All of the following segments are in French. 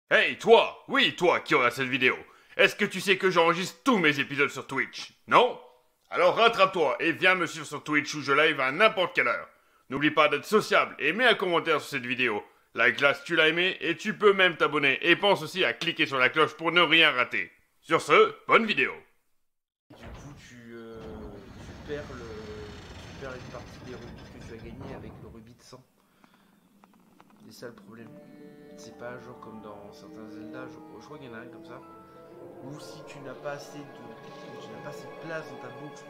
Hey, toi! Oui, toi qui regarde cette vidéo! Est-ce que tu sais que j'enregistre tous mes épisodes sur Twitch? Non? Alors rattrape-toi et viens me suivre sur Twitch où je live à n'importe quelle heure. N'oublie pas d'être sociable et mets un commentaire sur cette vidéo. Like-la si tu l'as aimé et tu peux même t'abonner. Et pense aussi à cliquer sur la cloche pour ne rien rater. Sur ce, bonne vidéo! Du coup, tu perds une partie des rubis que tu as gagné avec le rubis de sang. C'est ça le problème. C'est pas genre comme dans certains Zelda, je crois qu'il y en a un comme ça, où si tu n'as pas assez de place dans ta boucle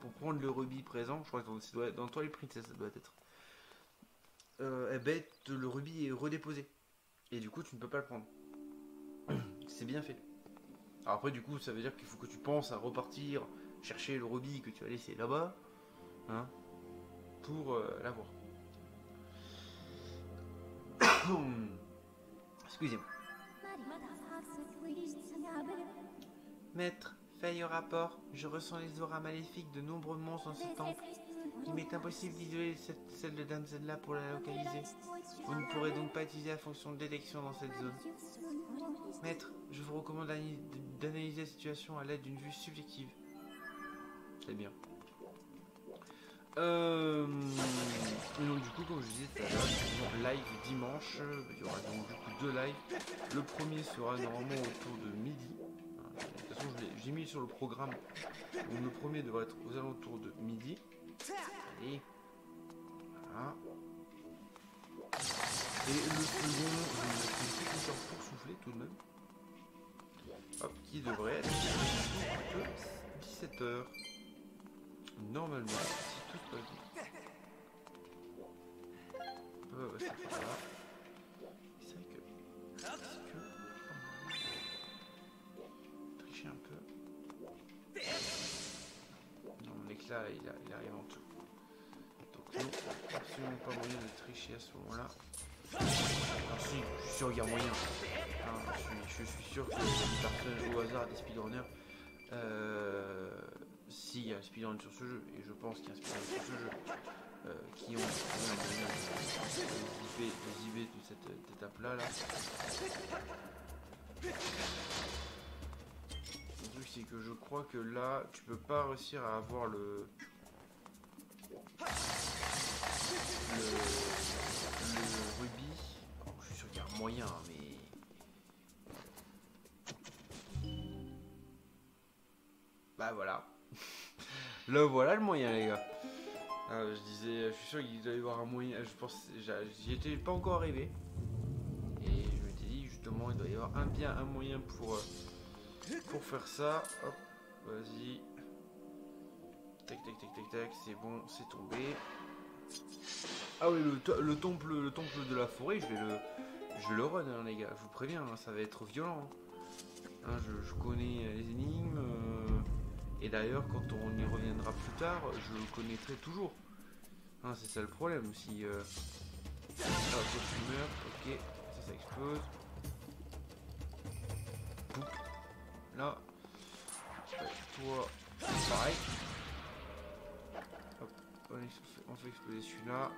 pour prendre le rubis présent, je crois que dans Twilight Princess ça doit être, eh ben le rubis est redéposé. Et du coup tu ne peux pas le prendre. C'est bien fait. Alors après du coup ça veut dire qu'il faut que tu penses à repartir chercher le rubis que tu as laissé là-bas, hein, pour l'avoir. Excusez-moi. Maître, feuille au rapport. Je ressens les auras maléfiques de nombreux monstres dans ce temple. Il m'est impossible d'isoler celle de Danzella pour la localiser. Vous ne pourrez donc pas utiliser la fonction de détection dans cette zone. Maître, je vous recommande d'analyser la situation à l'aide d'une vue subjective. C'est bien. Donc du coup, comme je disais tout à l'heure, live dimanche, il y aura donc du coup deux lives. Le premier sera normalement autour de midi. De toute façon, j'ai mis sur le programme. Donc le premier devrait être aux alentours de midi. Allez. Voilà. Et le second, je vais mettre une petite histoire pour souffler tout de même. Hop, qui devrait être de 17h. Normalement, si tout se passe bien. C'est pas là. C'est vrai que si tu veux tricher un peu. Non, mon éclat il arrive en tout. Donc non, absolument pas moyen de tricher à ce moment-là. Alors si, je suis sûr qu'il y a moyen. Je suis sûr que des personnes au hasard, des speedrunners, s'il y a un speedrun sur ce jeu, et je pense qu'il y a un speedrun sur ce jeu, qui ont les IV de cette étape-là. Là. Le truc, c'est que je crois que là, tu peux pas réussir à avoir le rubis. Alors, je suis sûr qu'il y a un moyen, mais... Bah voilà. Là, voilà le moyen, les gars. Je disais, je suis sûr qu'il doit y avoir un moyen. Je pense, j'y étais pas encore arrivé. Et je m'étais dit, justement, il doit y avoir un moyen pour faire ça. Hop, vas-y. Tac, tac, tac, tac, tac, c'est bon, c'est tombé. Ah oui, le temple de la forêt, je vais le run, hein, les gars. Je vous préviens, hein, ça va être violent. Hein, je connais les énigmes. Et d'ailleurs, quand on y reviendra plus tard, je le connaîtrai toujours. Hein, c'est ça le problème. Si toi tu meurs, ok, ça explose. Boum. Là, toi, pareil. Hop, on fait exploser celui-là.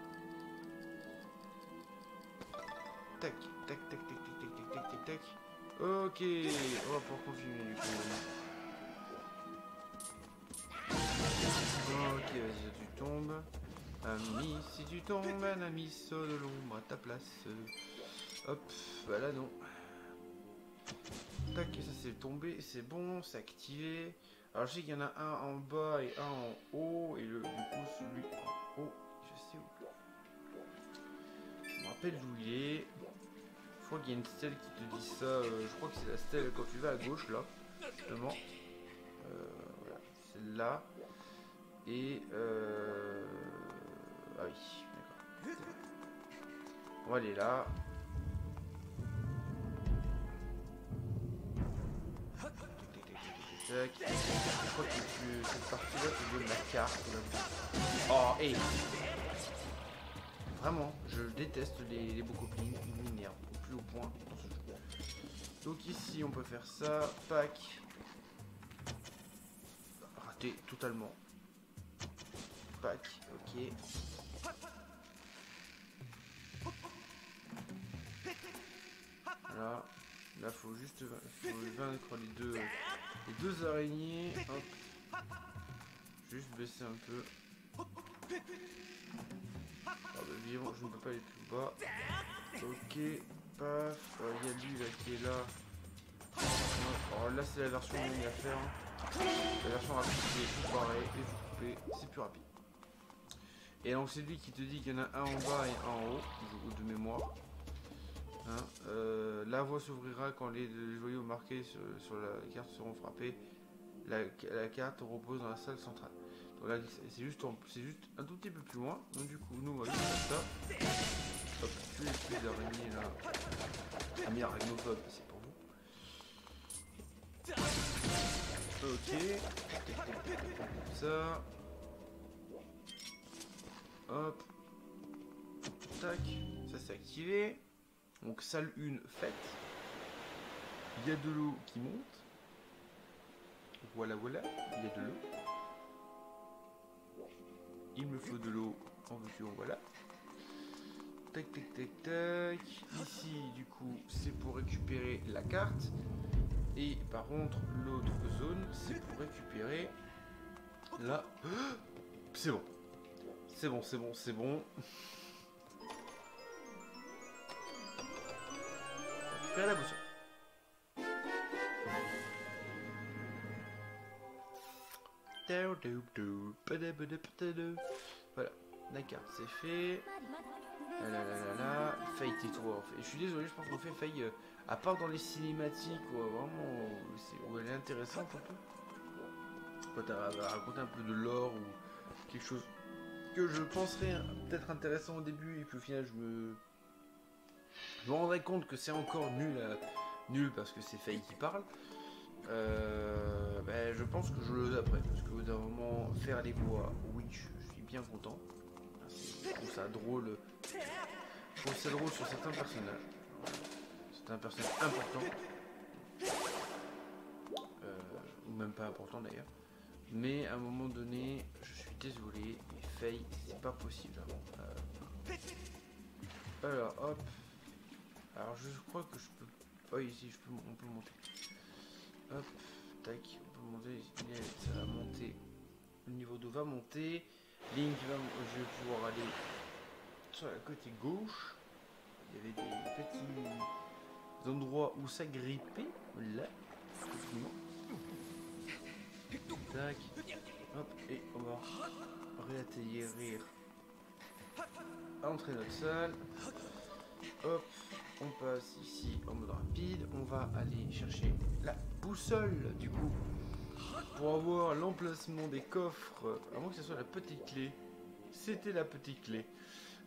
Tac, tac, tac, tac, tac, tac, tac, tac, tac. Ok, on va pouvoir continuer du coup. Ok, vas-y, tu tombes. Ami, si tu tombes, un ami saut de l'ombre à ta place. Hop, bah là non. Tac, ça c'est tombé, c'est bon, c'est activé. Alors je sais qu'il y en a un en bas et un en haut. Et du coup, celui en haut, je sais où. Je me rappelle d'où il est. Je crois qu'il y a une stèle qui te dit ça. Je crois que c'est la stèle quand tu vas à gauche là, justement. Voilà, celle-là. Et ah oui, d'accord. On va aller là. Tac. Je crois que cette partie-là te donne la carte. Oh, et vraiment, je déteste les Bocopines. Ils m'énervent au plus haut point dans ce jeu. Donc ici, on peut faire ça. Pack. Raté totalement. Pack, ok. Voilà. Là, faut juste vaincre les deux araignées. Hop. Juste baisser un peu. Ah bah évidemment, je ne peux pas aller plus bas. Ok, paf. Il y a lui là qui est là. Alors là, c'est la version longue à faire. La version rapide, c'est tout pareil. Et vous coupez, c'est plus rapide. Et donc, c'est lui qui te dit qu'il y en a un en bas et un en haut, de mémoire. Hein, la voie s'ouvrira quand les joyaux marqués sur la carte seront frappés. La carte repose dans la salle centrale. Donc là, c'est juste un tout petit peu plus loin. Donc du coup, nous, on va juste faire ça. Hop, tuer les espèces d'araignées là. Ami arachnophobe, c'est pour vous. Ok. Ça. Hop. Tac. Ça c'est activé. Donc salle 1 faite. Il y a de l'eau qui monte. Voilà, il y a de l'eau. Il me faut de l'eau en voiture, voilà. Tac, tac, tac, tac. Ici, du coup, c'est pour récupérer la carte. Et par contre, l'autre zone, c'est pour récupérer la... C'est bon. C'est bon, c'est bon, c'est bon. Récupérer la boussole. Voilà, la carte c'est fait. Faye, tais-toi. Je suis désolé, je pense qu'on fait Faye, à part dans les cinématiques, vraiment, où elle est intéressante un peu. Quand elle va raconter un peu de lore ou quelque chose que je penserais peut-être intéressant au début et puis au final je me rendrais compte que c'est encore nul parce que c'est Faye qui parle. Je pense que je le zappe parce que d'un moment faire les voix, oui, je suis bien content. Je trouve ça drôle. Je trouve ça drôle sur certains personnages. Certains personnages importants. Ou même pas importants d'ailleurs. Mais à un moment donné, je suis désolé, mais Faye, c'est pas possible. Alors, hop. Alors, je crois que je peux. Oh, ici, on peut monter. Hop, tac, on peut monter. Ça va monter. Le niveau d'eau va monter. Link je vais pouvoir aller sur la côté gauche. Il y avait des petits endroits où s'agripper. Là, tac, hop, et on va réatterrir à l'entrée de notre salle. Hop, on passe ici en mode rapide. On va aller chercher la boussole du coup pour avoir l'emplacement des coffres. À moins que ce soit la petite clé. C'était la petite clé.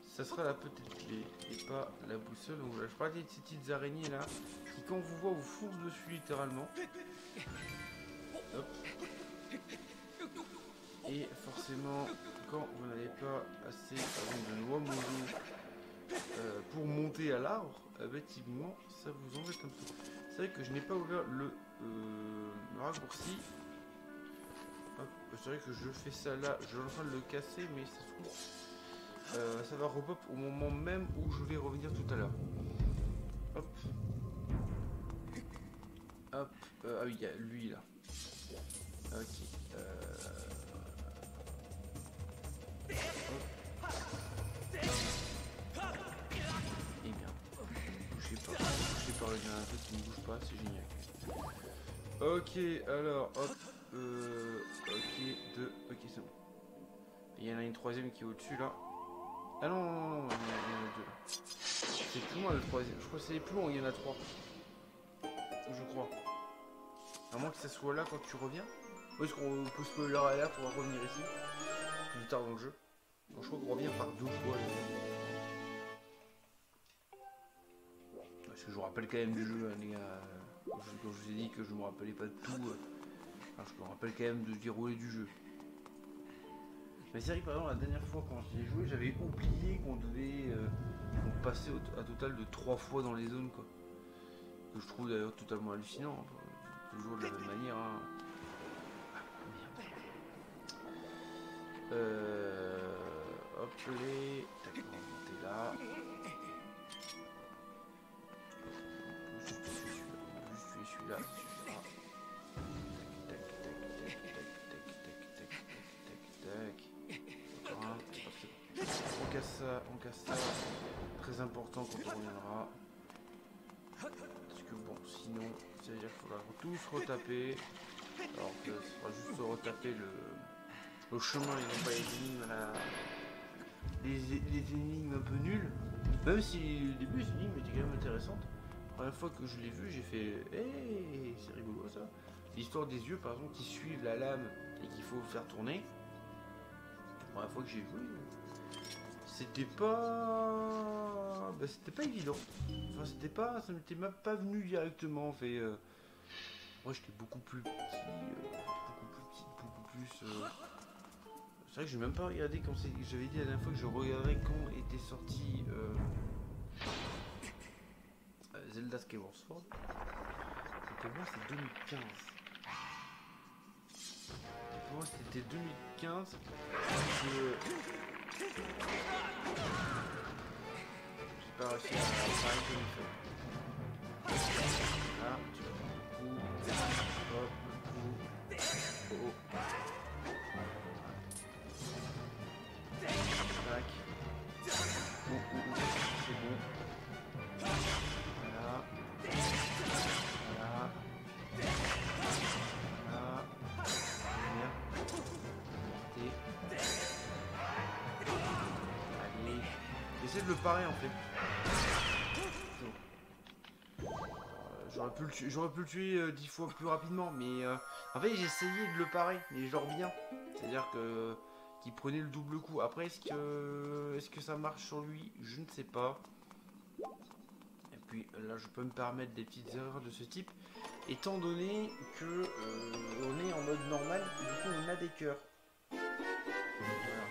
Ça sera la petite clé et pas la boussole. Donc voilà, je parlais de ces petites araignées là qui quand vous voit vous foncent dessus littéralement. Hop. Et forcément quand vous n'avez pas assez de noix moulues pour monter à l'arbre, effectivement ça vous embête un peu. C'est vrai que je n'ai pas ouvert le raccourci. C'est vrai que je fais ça là, je suis en train de le casser mais ça se trouve ça va repop au moment même où je vais revenir tout à l'heure. Hop. Hop. Ah oui, il y a lui là. Ok. Hop. Et bien. Bougez pas. Bougez par le dernier truc qui ne bouge pas, c'est génial. Ok, alors hop. Ok, deux. Ok, c'est bon. Il y en a une troisième qui est au-dessus là. Ah non, non, non, il y en a deux là. C'est plus loin le troisième. Je crois que c'est les plus longs, il y en a trois. Je crois. À moins que ça soit là quand tu reviens. Ou est-ce qu'on peut spoiler alert pour revenir ici plus tard dans le jeu. Donc, je crois qu'on revient par deux fois. Parce que je vous rappelle quand même du jeu, les gars. Quand je vous ai dit que je me rappelais pas de tout. Enfin, je me rappelle quand même de dérouler du jeu. Mais c'est vrai que par exemple la dernière fois quand j'y ai joué, j'avais oublié qu'on devait passer un total de 3 fois dans les zones quoi. Que je trouve d'ailleurs totalement hallucinant. Hein. Toujours de la même manière. Hein. Hop les. Tac, on va monter là. on casse ça. Très important quand on reviendra. Parce que bon, sinon, ça veut dire qu'il faudra tous retaper. Alors que ça sera juste retaper le chemin et non pas les énigmes, les énigmes un peu nulles. Même si au début les énigmes étaient quand même intéressantes. La première fois que je l'ai vu, j'ai fait hey, c'est rigolo ça. L'histoire des yeux par exemple qui suivent la lame et qu'il faut faire tourner. La première fois que j'ai vu, c'était pas. Bah, c'était pas évident. Enfin c'était pas. Ça m'était même pas venu directement en fait. Moi j'étais beaucoup plus petit. Beaucoup plus. C'est vrai que j'ai même pas regardé quand c'est. J'avais dit la dernière fois que je regarderais quand était sorti Zelda Skyward Sword. Et pour moi c'est 2015. Et pour moi c'était 2015. J'ai pas réussi à parler comme il faut. Là, tu vas prendre le coup. Hop, le coup. Oh. Tac. C'est bon. Voilà. Voilà. Voilà. Bien. Allez. J'essaie de le parer en fait. J'aurais pu le tuer 10 fois plus rapidement, mais en fait j'ai essayé de le parer, mais genre bien. C'est-à-dire que qu'il prenait le double coup. Après est-ce que ça marche sur lui? Je ne sais pas. Et puis là je peux me permettre des petites erreurs de ce type, étant donné que on est en mode normal, du coup on a des cœurs. Voilà.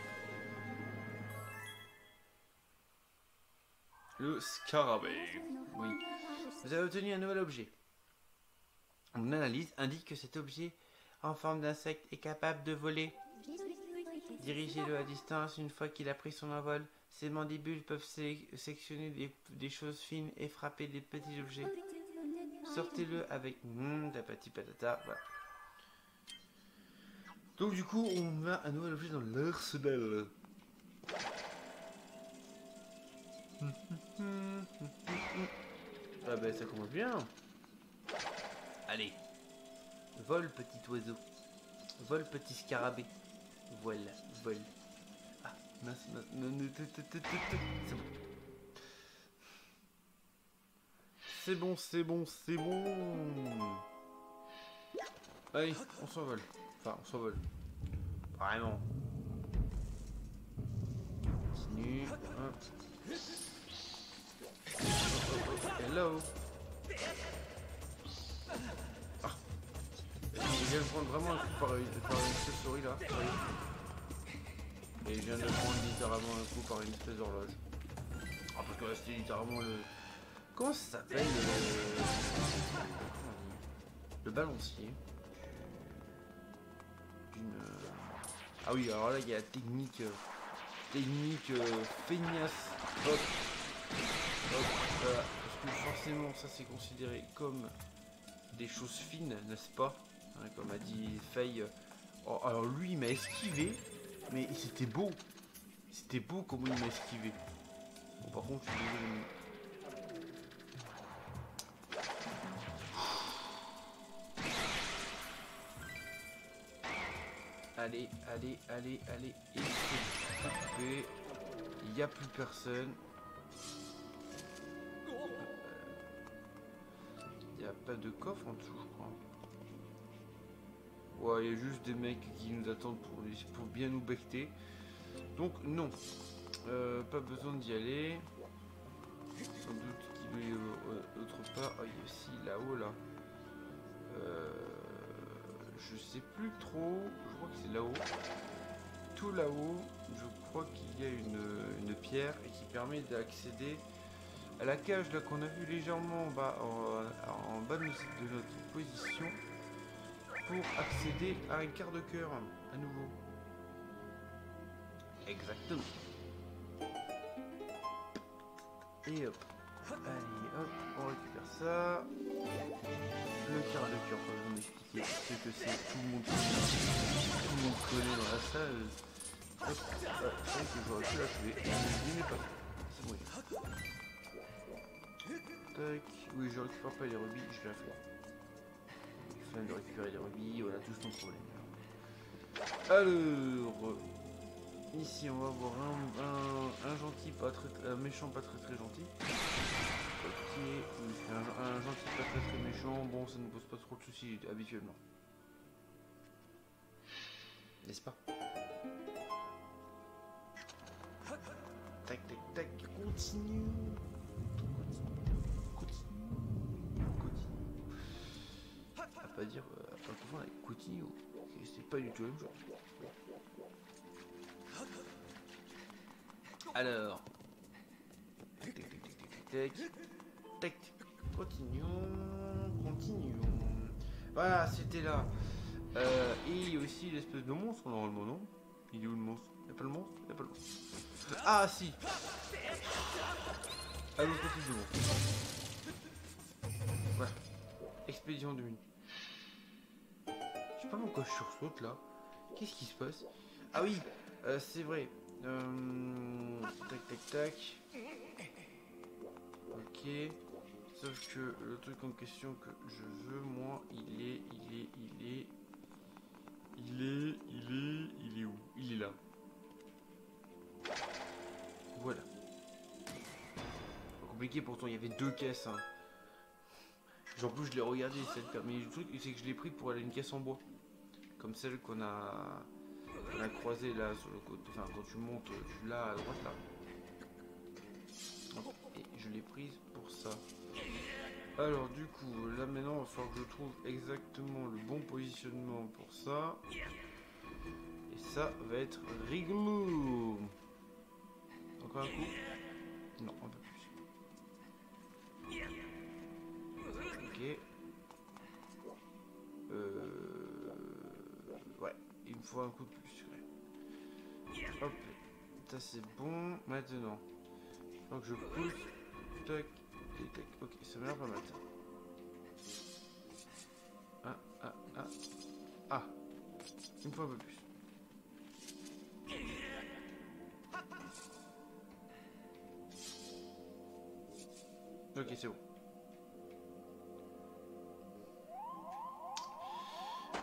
Le scarabée. Oui. Vous avez obtenu un nouvel objet. Mon analyse indique que cet objet en forme d'insecte est capable de voler. Dirigez-le à distance une fois qu'il a pris son envol. Ses mandibules peuvent sectionner des choses fines et frapper des petits objets. Sortez-le avec tapati patata. Voilà. Donc du coup, on a un nouvel objet dans l'arsenal. Ah ben ça commence bien. Allez. Vole petit oiseau. Vole petit scarabée. Vole, vole. Ah, mince. C'est bon. C'est bon. Allez, on s'envole. Enfin, on s'envole. Vraiment. Continue. Hop. Hello. Ah. Je viens de prendre vraiment un coup par une souris là. Et je viens de prendre littéralement un coup par une espèce d'horloge. Ah parce que là c'était littéralement le... Comment ça s'appelle le balancier d'une... Ah oui alors là il y a la technique feignasse. Hop. Hop, voilà. Parce que forcément ça c'est considéré comme des choses fines, n'est-ce pas, hein, comme a dit Faye. Oh, alors lui il m'a esquivé, mais c'était beau. C'était beau comment il m'a esquivé. Bon par contre je suis désolé. Allez. Et c'est coupé. Il n'y a plus personne. Il n'y a pas de coffre en dessous, je crois. Ouais, il y a juste des mecs qui nous attendent pour bien nous becter. Donc, non. Pas besoin d'y aller. Sans doute qu'il doit y avoir autre part. Ah, il y a aussi là-haut, là. Je sais plus trop. Je crois que c'est là-haut. Tout là-haut, je crois qu'il y a une pierre et qui permet d'accéder à la cage là qu'on a vu légèrement en bas, en bas de notre position, pour accéder à un quart de cœur à nouveau. Exactement. Et hop. Allez, hop, on récupère ça. Le quart de cœur, on va vous m'expliquer ce que c'est. Tout le monde connaît dans la salle. Hop, voilà, c'est vrai que j'aurais pu l'achever. Je n'ai pas fait. C'est bon. Tac. Oui, je récupère pas les rubis, je la fais. Fin de récupérer les rubis, voilà tout son problème. Alors, ici on va voir un gentil, pas très, un méchant, pas très gentil. Ok, oui, un gentil, pas très méchant. Bon, ça ne pose pas trop de soucis habituellement, n'est-ce pas? Tac, tac, tac, continue. À pas dire, à pas confondre avec continue. C'est pas du tout la même chose. Alors, tac, tac, tac, tac, tac, tac, tac, continuons. Voilà, c'était là. Et il y a aussi l'espèce de monstre normalement, non? Il est où le monstre? Y'a pas le monstre? Y'a pas le monstre. Ah si! Ah l'autre type de monstre. Voilà. Expédition 2 minutes. Je sais pas pourquoi je sursaute là. Qu'est-ce qui se passe? Ah oui, c'est vrai. Tac tac tac. Ok. Sauf que le truc en question que je veux, moi, il est où? Il est là. Voilà. Pas compliqué, pourtant il y avait 2 caisses. Hein. En plus je l'ai regardé cette carte, mais le truc c'est que je l'ai pris pour aller à une caisse en bois. Comme celle qu'on a croisée là sur le côté. Enfin quand tu montes là à droite là. Hop, et je l'ai prise pour ça. Alors du coup là maintenant il va falloir que je trouve exactement le bon positionnement pour ça. Et ça va être rigolo. Encore un coup. Non, un peu plus. Ok. Ouais, il me faut un coup de plus. Ouais. Hop, ça c'est bon. Maintenant, donc je pousse. Tac, et tac. Ok, ça m'a l'air pas mal. Ah, il me faut un peu plus. Ok, c'est bon.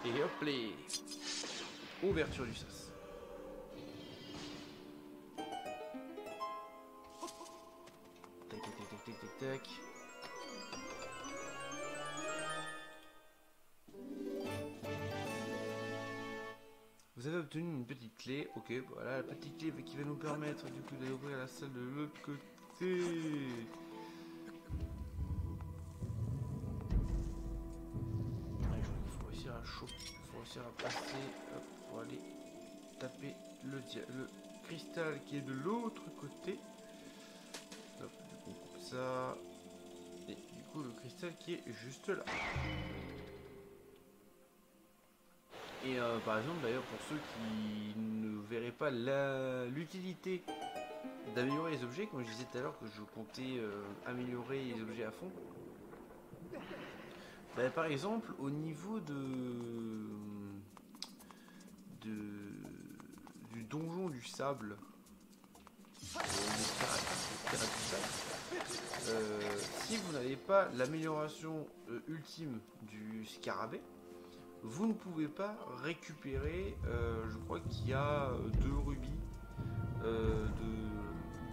Et hop les ouverture du sas. Tac tac tac tac tac tac. Vous avez obtenu une petite clé. Ok, voilà la petite clé qui va nous permettre du coup d'aller ouvrir la salle de l'autre côté. Il faut réussir à choper, il faut réussir à passer pour aller taper le cristal qui est de l'autre côté. Hop, du coup, comme ça. Et du coup, le cristal qui est juste là. Et par exemple, d'ailleurs, pour ceux qui ne verraient pas l'utilité d'améliorer les objets, comme je disais tout à l'heure que je comptais améliorer les objets à fond. Bah, par exemple, au niveau du donjon du sable, si vous n'avez pas l'amélioration ultime du scarabée, vous ne pouvez pas récupérer, je crois qu'il y a 2 rubis,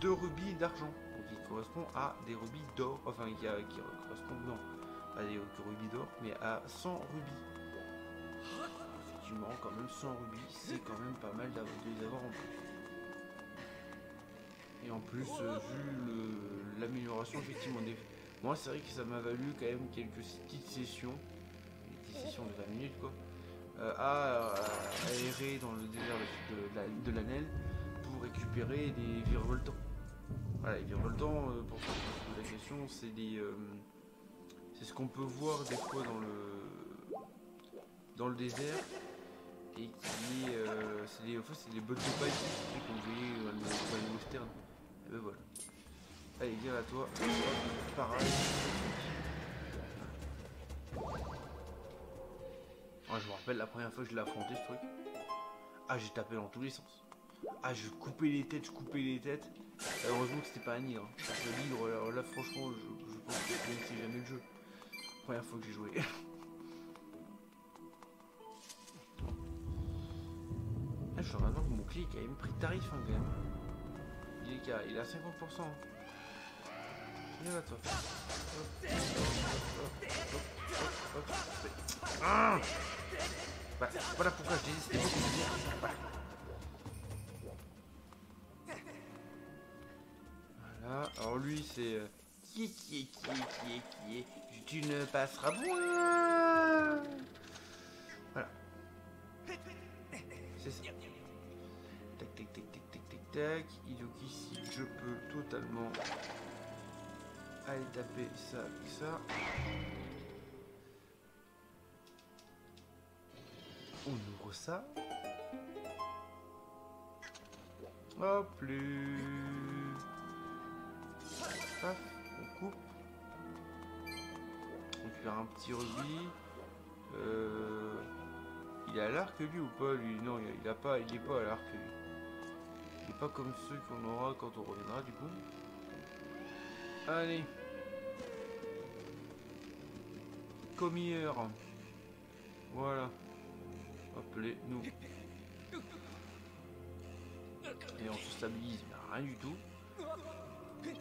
deux rubis d'argent, donc qui correspond à des rubis d'or, enfin qui correspondent non, pas des rubis d'or, mais à 100 rubis. Effectivement, quand même 100 rubis, c'est quand même pas mal de les avoir en plus. Et en plus, vu l'amélioration effectivement des... Moi c'est vrai que ça m'a valu quand même quelques petites sessions, des petites sessions de 20 minutes quoi, à errer dans le désert de l'Anel pour récupérer des virevoltants. Voilà, les virevoltants, pour ceux qui se posent la question, c'est ce qu'on peut voir des fois dans le désert et qui est, c'est les bottes de paille qu'on voyait dans les westerns. Et ben voilà. Allez, viens à toi. Pareil. Ouais, je me rappelle la première fois que je l'ai affronté ce truc. Ah, j'ai tapé dans tous les sens. Ah, je coupais les têtes, je coupais les têtes. Heureusement que c'était pas un hydre. Parce que l'hydre, là, franchement, je pense que je connaissais jamais le jeu. Première fois que j'ai joué. Ah, je suis en train de voir que mon clic a même pris de tarif hein, quand même. Il est à 50%. Viens là, toi. Hop, hop, hop, hop. Ah voilà pourquoi je disais c'était beaucoup de bien. Voilà. Voilà, alors lui c'est qui est. Tu ne passeras point. Voilà. C'est ça. Tac tac tac tac tac tac tac. Et donc ici je peux totalement aller taper ça avec ça. On ouvre ça. Hop plus. Paf, on coupe. On récupère un petit rubis. Il a l'arc lui ou pas lui? Non, il est pas à l'arc lui. Il est pas comme ceux qu'on aura quand on reviendra du coup. Allez. Come here. Voilà. Appelez-nous. Et on se stabilise. Rien du tout.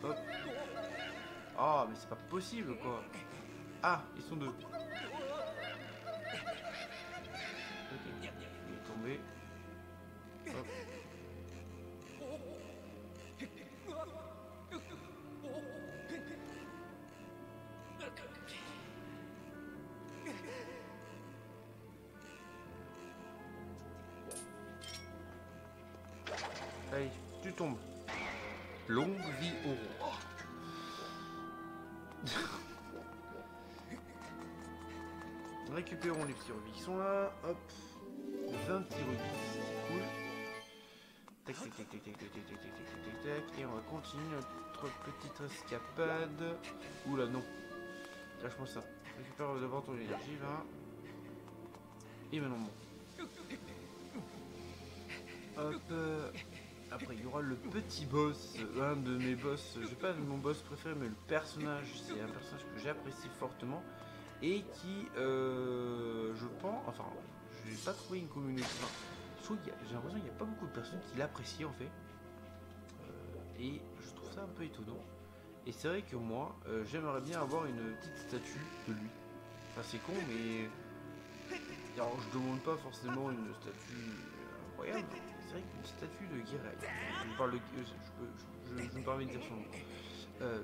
Hop. Ah, mais c'est pas possible quoi. Ah, ils sont deux. Ok. Il est tombé. Hop. Allez, tu tombes. Longue vie au roi. Récupérons les petits rubis qui sont là. Hop. 20 petits rubis, c'est cool. Tac tac tac tac tac tac tac tac tac tac tac. Et on va continuer notre petite escapade. Oula non. Lâche-moi ça. Récupère d'abord ton énergie là. Et maintenant bon. Hop. Après il y aura le petit boss. Un de mes boss. J'ai pas mon boss préféré mais le personnage. C'est un personnage que j'apprécie fortement. Et qui je pense. Enfin je n'ai pas trouvé une communauté. Enfin, j'ai l'impression qu'il n'y a pas beaucoup de personnes qui l'apprécient en fait. Et je trouve ça un peu étonnant. Et c'est vrai que moi, j'aimerais bien avoir une petite statue de lui. Enfin c'est con mais... Alors je demande pas forcément une statue incroyable. C'est vrai qu'une statue de Guiraï. Je parle de... je me permets de dire son nom.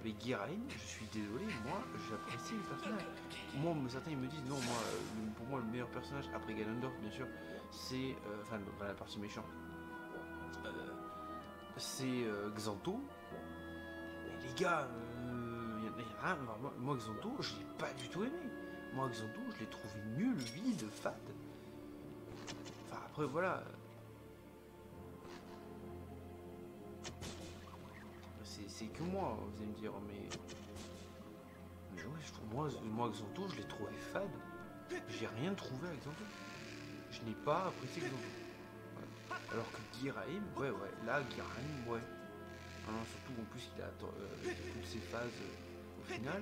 Mais Guiraï, je suis désolé, moi j'apprécie le personnage. Moi, certains ils me disent non, moi, pour moi le meilleur personnage, après Ganondorf bien sûr, c'est... enfin, dans la partie méchante. C'est Xanto. Mais les gars, y a rien. Moi Xanto, je l'ai pas du tout aimé. Moi Xanto, je l'ai trouvé nul, vide, fade. Enfin après voilà. C'est que moi, vous allez me dire, mais ouais, je trouve, moi Xanto, je l'ai trouvé fade. J'ai rien trouvé avec Xanto. Je n'ai pas apprécié Xanto. Ouais. Alors que Guiraïm, ouais, là Guiraïm, ouais. Hein, surtout en plus il a toutes ses phases au final.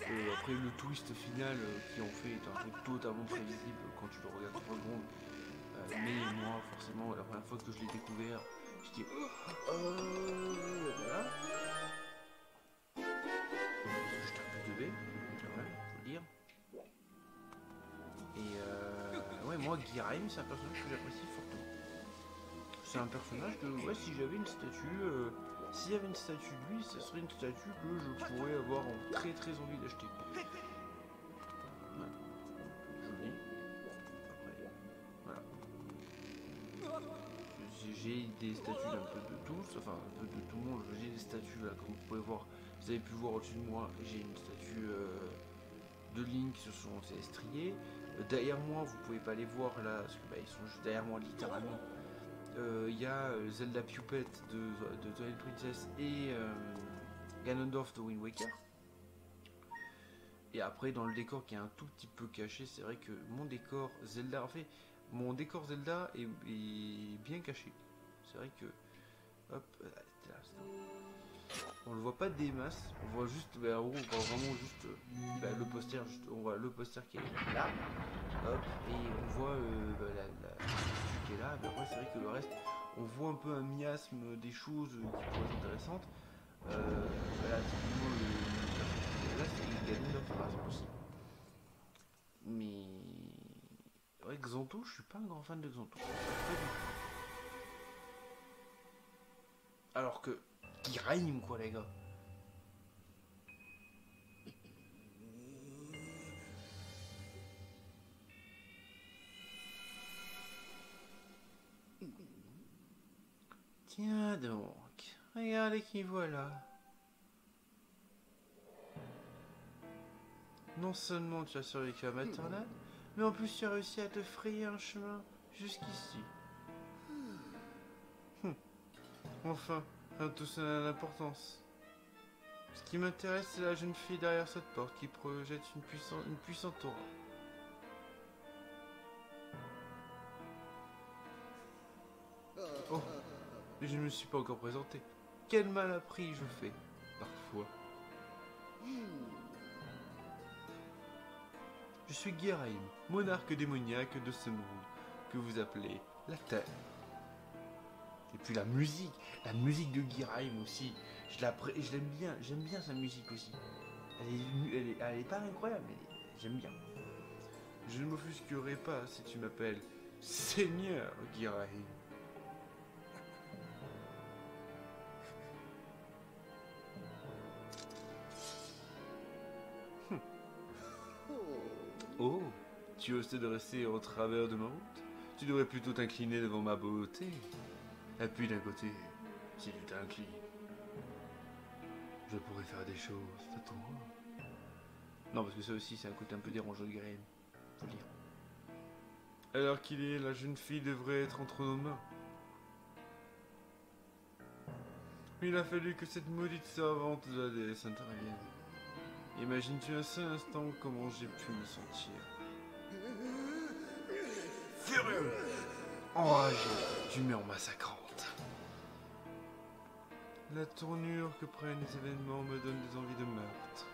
Après le twist final qui en fait est un truc totalement prévisible quand tu le regardes 3 secondes. Mais moi forcément la première fois que je l'ai découvert, je dis voilà. Je tape le 2B, ouais, faut le dire. Et ouais moi Guiraïm c'est un personnage que j'apprécie fortement. C'est un personnage que ouais si j'avais une statue. S'il y avait une statue de lui, ce serait une statue que je pourrais avoir très très envie d'acheter. Voilà. Joli. Après, voilà. J'ai des statues d'un peu de tous, enfin un peu de tout le monde. J'ai des statues là, comme vous pouvez voir. Vous avez pu voir au-dessus de moi, j'ai une statue de Link, ce sont ces estriers. Derrière moi, vous pouvez pas les voir là, parce que bah, ils sont juste derrière moi littéralement. Il y a Zelda Puppet de Twilight Princess et Ganondorf de Wind Waker. Et après dans le décor qui est un tout petit peu caché, c'est vrai que mon décor Zelda, en fait, mon décor Zelda est bien caché. C'est vrai que... Hop, c'était là, c'est bon. On le voit pas des masses, on voit juste, en gros, on voit vraiment juste le poster, on voit le poster qui est là, hop, et on voit la qui est là, mais après c'est vrai que le reste, on voit un peu un miasme des choses qui pourraient être intéressantes. Voilà, typiquement là c'est Ganondorf par exemple aussi. Mais... Ouais, Xanto, je suis pas un grand fan de Xanto. Alors que... Qui rime quoi les gars. Tiens donc, regardez qui voilà. Non seulement tu as survécu à ma tornade, mais en plus tu as réussi à te frayer un chemin jusqu'ici. Enfin, tout ça n'a d'importance. Ce qui m'intéresse, c'est la jeune fille derrière cette porte qui projette une puissante aura. Oh, mais je ne me suis pas encore présenté. Quel mal appris je fais, parfois. Je suis Guiraim, monarque démoniaque de ce monde, que vous appelez la Terre. Et puis la musique de Guiraim aussi, je l'aime bien, j'aime bien sa musique aussi. Elle est pas incroyable, mais j'aime bien. Je ne m'offusquerai pas si tu m'appelles Seigneur Guiraim. Oh, tu oses te dresser en travers de ma route? Tu devrais plutôt t'incliner devant ma beauté. Et puis d'un côté, si tu t'inclines, je pourrais faire des choses de toi. Non, parce que ça aussi, c'est un côté un peu dérangeant de Guiraim, faut le dire. Alors qu'il est, la jeune fille devrait être entre nos mains. Il a fallu que cette maudite servante de la déesse intervienne. Imagines-tu un seul instant comment j'ai pu me sentir furieux, enragé d'humeur massacrante. La tournure que prennent les événements me donne des envies de meurtre.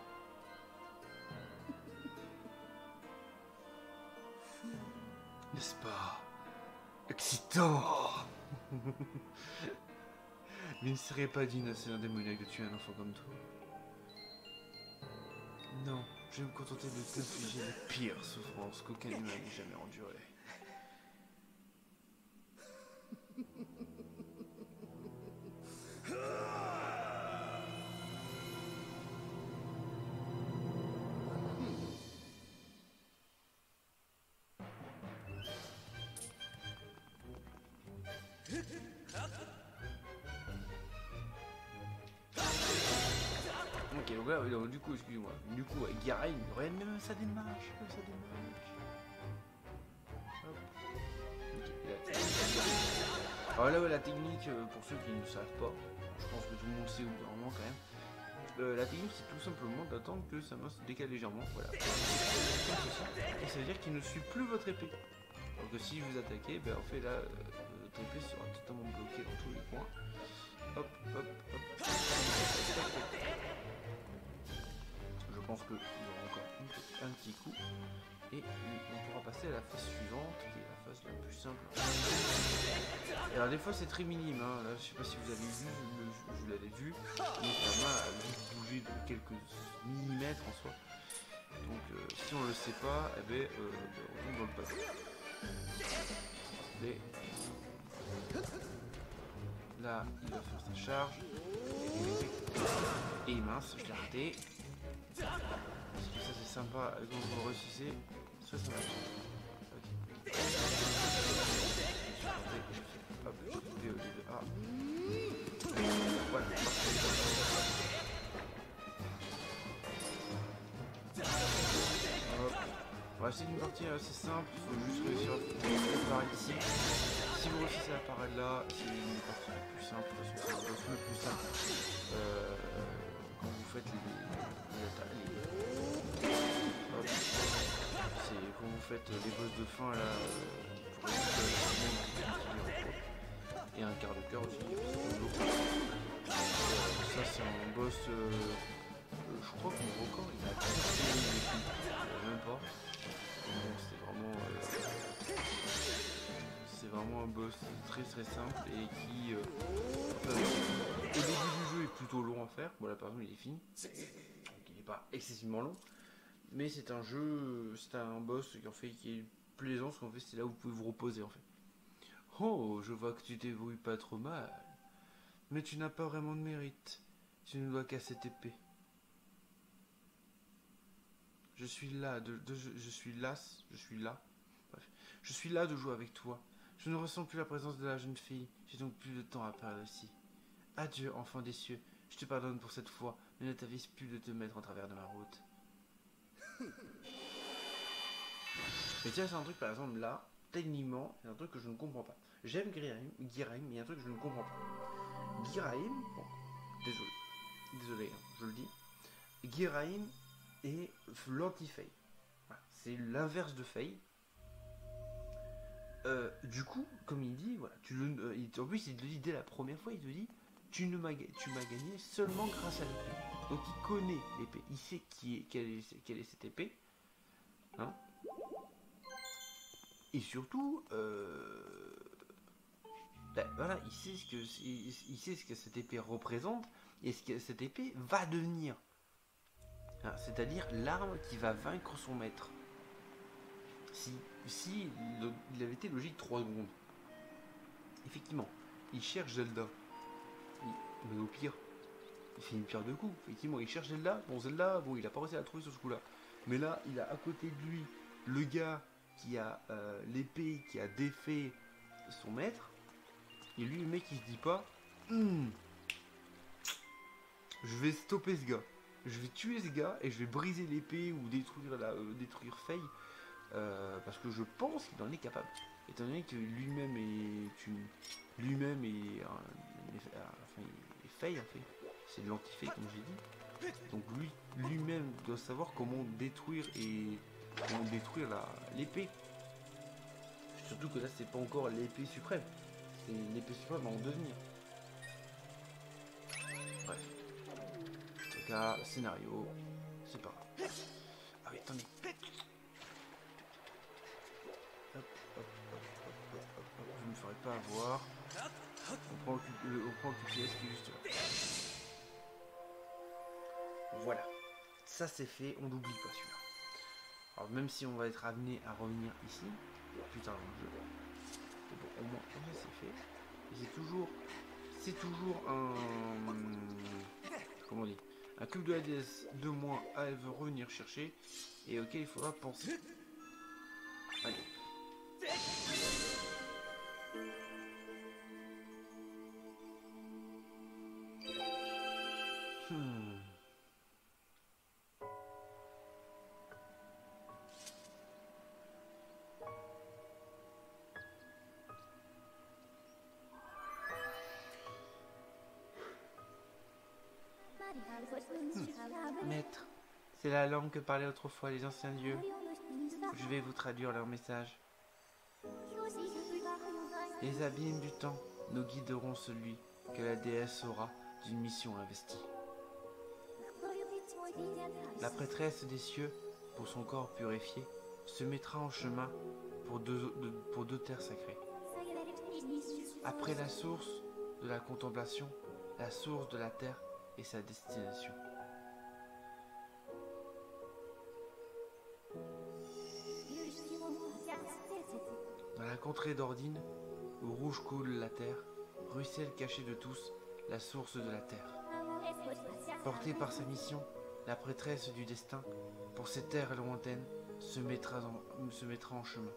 N'est-ce pas excitant? Mais il ne serait pas digne à un démoniaque de tuer un enfant comme toi. Non, je vais me contenter de t'infliger les pires souffrances qu'aucun humain n'ait jamais endurées. Ok, donc là, du coup, excuse-moi. Du coup, Guiraim, regarde même sa démarche. Hop. Okay, alors là, la technique, pour ceux qui ne savent pas, je pense que tout le monde sait au bout d'un moment quand même. La technique, c'est tout simplement d'attendre que sa main se décale légèrement. Voilà. Et ça veut dire qu'il ne suit plus votre épée. Alors que si vous attaquez, ben, en fait là, votre épée sera totalement bloquée dans tous les coins. Hop, hop, hop. Je pense qu'il y aura encore un petit coup. Et on pourra passer à la phase suivante, qui est la phase la plus simple. Et alors des fois c'est très minime, hein. Là je sais pas si vous avez vu, je l'avais vu, donc la main a juste bougé de quelques millimètres en soi. Donc si on le sait pas, eh ben, on tombe dans le puzzle. Et là il va faire sa charge. Et mince, je l'ai raté. Parce que ça c'est sympa, quand vous réussissez, ça marche. Ok. Hop, B au lieu de A. Voilà. Hop. Voilà, c'est une partie assez simple, il faut juste réussir à par ici. Si vous réussissez à apparaître là, c'est une partie la plus simple, parce que c'est le boss le plus simple. Quand vous faites les c'est quand vous faites les boss de fin là, Et un quart de cœur aussi. Ça c'est un boss. Je crois que mon record il a 10 même pas. Bon, c'est vraiment un boss très simple et qui au début du jeu est plutôt long à faire. Bon là par exemple il est fini. Donc il n'est pas excessivement long. Mais c'est un jeu, c'est un boss qui est plaisant, parce qu'en fait c'est là où vous pouvez vous reposer en fait. Oh, je vois que tu t'ébrouilles pas trop mal. Mais tu n'as pas vraiment de mérite. Tu ne dois qu'à cette épée. Je suis là, je suis là. Bref, je suis là de jouer avec toi. Je ne ressens plus la présence de la jeune fille. J'ai donc plus de temps à perdre ici. Adieu, enfant des cieux. Je te pardonne pour cette fois, mais ne t'avise plus de te mettre en travers de ma route. Mais tiens, c'est un truc par exemple là, techniquement, c'est un truc que je ne comprends pas. J'aime Girahim, mais il y a un truc que je ne comprends pas. Girahim, bon, désolé, hein, je le dis. Girahim est l'anti-Faye. Voilà, c'est l'inverse de Faye. Du coup, comme il dit, voilà, en plus il te le dit dès la première fois, il te dit, tu m'as gagné seulement grâce à l'épée. Donc il connaît l'épée, il sait quelle est cette épée. Hein. Et surtout, voilà, il sait ce que cette épée représente et ce que cette épée va devenir. Hein, c'est-à-dire l'arme qui va vaincre son maître. Si il avait été logique 3 secondes, effectivement, il cherche Zelda. Mais au pire, il fait une pierre de coups. Effectivement, il cherche Zelda. Bon, Zelda, bon, il a pas réussi à la trouver sur ce coup-là. Mais là, il a à côté de lui le gars qui a l'épée qui a défait son maître. Et lui, le mec, il se dit pas je vais stopper ce gars. Je vais tuer ce gars et je vais briser l'épée ou détruire Faye. Parce que je pense qu'il en est capable. Étant donné que lui-même est Faye en fait. C'est de l'anti-Faye comme j'ai dit. Donc lui-même doit savoir comment détruire l'épée. Surtout que là c'est pas encore l'épée suprême. C'est l'épée suprême en devenir. Bref. En tout cas, scénario, c'est pas grave. Ah oui, attendez. Je ne me ferai pas avoir. On prend le QPS qui est juste là. Voilà. Ça c'est fait, on l'oublie pas celui-là. Alors même si on va être amené à revenir ici, plus tard dans le jeu. Mais bon, au moins c'est fait. Et c'est toujours un... Comment on dit, un cube de la déesse de moins à elle veut revenir chercher et auquel il faudra penser. Allez. Maître, c'est la langue que parlaient autrefois les anciens dieux. Je vais vous traduire leur message. Les abîmes du temps nous guideront celui que la déesse aura d'une mission investie. La prêtresse des cieux, pour son corps purifié, se mettra en chemin pour deux terres sacrées. Après la source de la contemplation, la source de la terre est sa destination. Dans la contrée d'Ordine, où rouge coule la terre, ruisselle cachée de tous, la source de la terre. Portée par sa mission, la prêtresse du destin, pour ces terres lointaines, se mettra en chemin.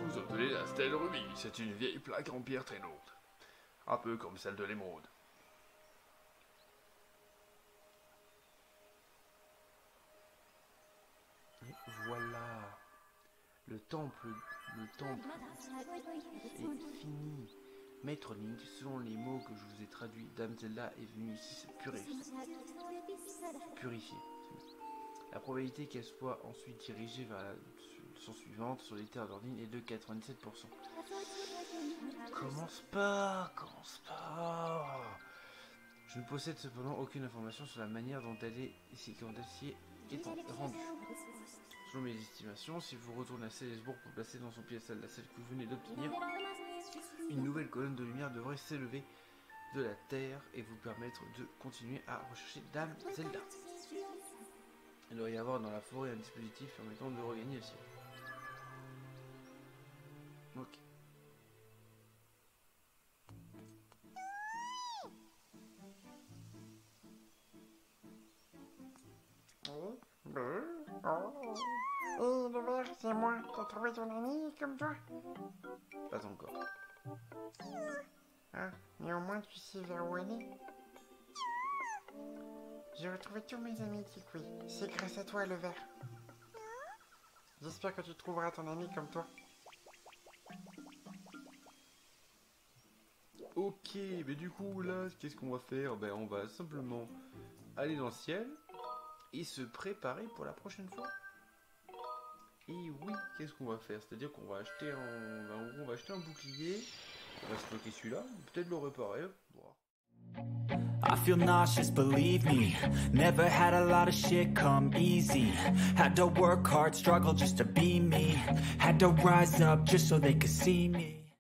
Vous obtenez la stèle rubis, c'est une vieille plaque en pierre très lourde. Un peu comme celle de l'émeraude. Et voilà, le temple est fini. Maître Link, selon les mots que je vous ai traduits, Dame Zelda est venue ici se purifier. La probabilité qu'elle soit ensuite dirigée vers la leçon suivante sur les terres d'Ordine est de 97%. Commence pas. Je ne possède cependant aucune information sur la manière dont elle est rendue. Selon mes estimations, si vous retournez à Célesbourg pour placer dans son piédestal la celle que vous venez d'obtenir, une nouvelle colonne de lumière devrait s'élever de la terre et vous permettre de continuer à rechercher Dame Zelda. Il doit y avoir dans la forêt un dispositif permettant de regagner le ciel. Ok. Et le verre, c'est moi. T'as trouvé ton ami comme toi? Pas encore. Ah, mais au moins tu sais vers où elle est. J'ai retrouvé tous mes amis, Tikwi. C'est grâce à toi, le verre. J'espère que tu trouveras ton ami comme toi. Ok, mais du coup là, qu'est-ce qu'on va faire? Ben on va simplement aller dans le ciel et se préparer pour la prochaine fois. Et oui, qu'est-ce qu'on va faire? C'est-à-dire qu'on va acheter on va acheter un bouclier, on va stocker celui-là, peut-être le réparer. Bon. I feel nauseous, believe me. Never had a lot of shit come easy. Had to work hard, struggle just to be me. Had to rise up just so they could see me.